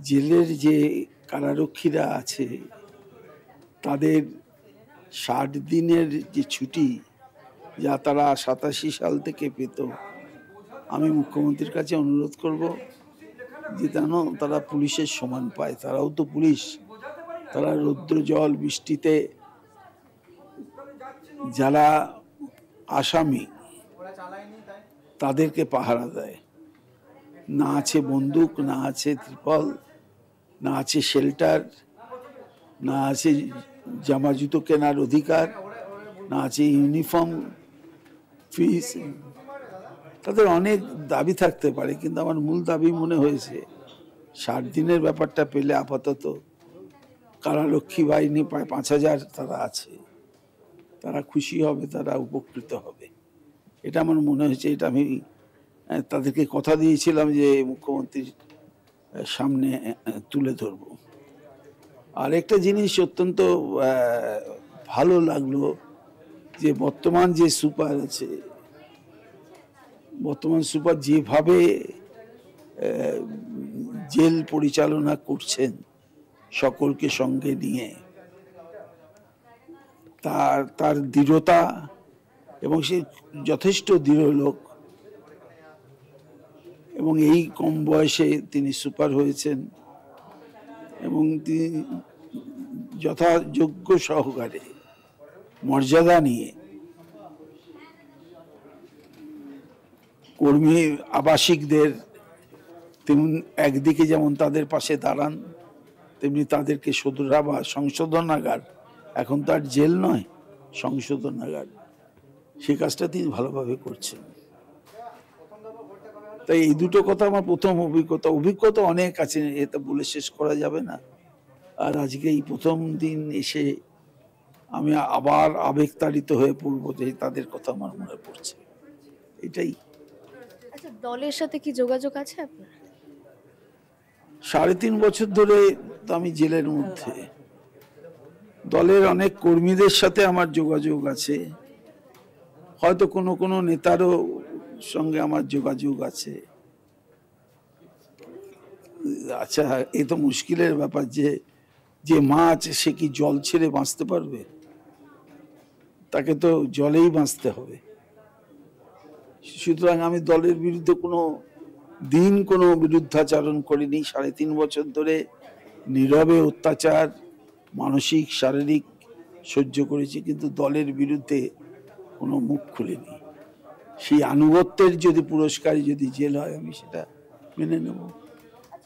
জেলের যে কারারক্ষীরা আছে তাদের ৬০ দিনের যে ছুটি যা তারা ৮৭ সাল থেকে পেত, আমি মুখ্যমন্ত্রীর কাছে অনুরোধ করব যে যেন তারা পুলিশের সমান পায়। তারাও তো পুলিশ, তারা রৌদ্র জল বৃষ্টিতে যারা আসামি তাদেরকে পাহারা দেয়। না আছে বন্দুক, না আছে ত্রিপল, না আছে শেল্টার, না আছে জামা জুতো কেনার অধিকার, না আছে ইউনিফর্ম, ফিস। তাদের অনেক দাবি থাকতে পারে, কিন্তু আমার মূল দাবি মনে হয়েছে ৬০ দিনের ব্যাপারটা পেলে আপাতত কারারক্ষী বাহিনী প্রায় ৫,০০০ তারা আছে, তারা খুশি হবে, তারা উপকৃত হবে। এটা আমার মনে হয়েছে। এটা আমি তাদেরকে কথা দিয়েছিলাম যে মুখ্যমন্ত্রীর সামনে তুলে ধরব। আর একটা জিনিস অত্যন্ত ভালো লাগলো যে বর্তমান যে সুপার আছে, বর্তমান সুপার যেভাবে জেল পরিচালনা করছেন সকলকে সঙ্গে নিয়ে, তার দৃঢ়তা, এবং সে যথেষ্ট দৃঢ় লোক, এবং এই কম বয়সে তিনি সুপার হয়েছেন এবং তিনি যথাযোগ্য সহকারে মর্যাদা নিয়ে কর্মী আবাসিকদের তেমন একদিকে যেমন তাদের পাশে দাঁড়ান, তেমনি তাদেরকে শুধরাবার সংশোধনাগার, এখন তো আর জেল নয়, সংশোধনাগার, সে কাজটা তিনি ভালোভাবে করছেন। তাই এই দুটো কথা আমার প্রথম অভিজ্ঞতা অনেক আছে, এটা বলে শেষ করা যাবে না। আর আজকে এই প্রথম দিন এসে আমি আবার আবেগতাড়িত হয়ে পড়বো যে তাদের কথা আমার মনে পড়ছে, এটাই। আচ্ছা, দলের সাথে কি যোগাযোগ আছে আপনার? ৩.৫ বছর ধরে তো আমি জেলের মধ্যে। দলের অনেক কর্মীদের সাথে আমার যোগাযোগ আছে, হয়তো কোনো কোনো নেতারও সঙ্গে আমার যোগাযোগ আছে। আচ্ছা, এ তো মুশকিলের ব্যাপার যে যে মাছ সে কি জল ছেড়ে বাঁচতে পারবে? তাকে তো জলেই বাঁচতে হবে। সুতরাং আমি দলের বিরুদ্ধে কোনো দিন কোনো বিরুদ্ধাচরণ করিনি। ৩.৫ বছর ধরে নীরবে অত্যাচার, মানসিক শারীরিক সহ্য করেছি, কিন্তু দলের বিরুদ্ধে কোনো মুখ খুলিনি। সেই আনুগত্যের যদি পুরস্কার যদি জেল হয়, আমি সেটা মেনে নেব।